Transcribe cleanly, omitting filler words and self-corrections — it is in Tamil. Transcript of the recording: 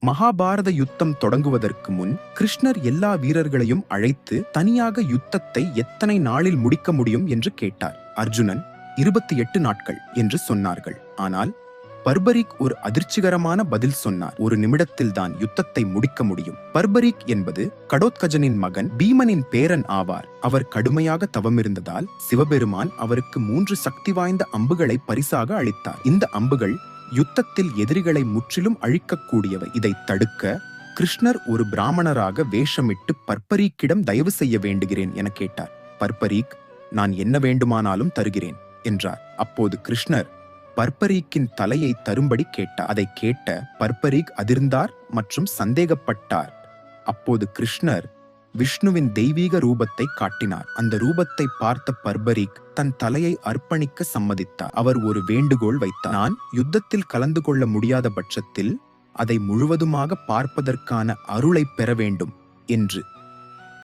மகாபாரத யுத்தம் தொடங்குவதற்கு முன் கிருஷ்ணர் எல்லா வீரர்களையும் அழைத்து தனியாக யுத்தத்தை எத்தனை நாளில் முடிக்க முடியும் என்று கேட்டார். அர்ஜுனன் 28 நாட்கள் என்று சொன்னார்கள். ஆனால் பர்பரிக் ஒரு அதிர்ச்சிகரமான பதில் சொன்னார். 1 நிமிடத்தில் தான் யுத்தத்தை முடிக்க முடியும். பர்பரிக் என்பது கடோத்கஜனின் மகன் பீமனின் பேரன் ஆவார். அவர் கடுமையாக தவமிருந்ததால் சிவபெருமான் அவருக்கு 3 சக்தி வாய்ந்த அம்புகளை பரிசாக அளித்தார். இந்த அம்புகள் யுத்தத்தில் எதிரிகளை முற்றிலும் அழிக்கக்கூடியவை. இதை தடுக்க கிருஷ்ணர் ஒரு பிராமணராக வேஷமிட்டு பர்பரீக்கிடம் தயவு செய்ய வேண்டுகிறேன் என கேட்டார். பர்பரீக், நான் என்ன வேண்டுமானாலும் தருகிறேன் என்றார். அப்போது கிருஷ்ணர் பர்பரீக்கின் தலையை தரும்படி கேட்டார். அதை கேட்ட பர்பரீக் அதிர்ந்தார் மற்றும் சந்தேகப்பட்டார். அப்போது கிருஷ்ணர் விஷ்ணுவின் தெய்வீக ரூபத்தை காட்டினார். அந்த ரூபத்தை பார்த்த பர்பரீக் தன் தலையை அர்ப்பணிக்க சம்மதித்தார். அவர் ஒரு வேண்டுகோள் வைத்தார். நான் யுத்தத்தில் கலந்து கொள்ள முடியாத பட்சத்தில் அதை முழுவதுமாக பார்ப்பதற்கான அருளை பெற வேண்டும் என்று.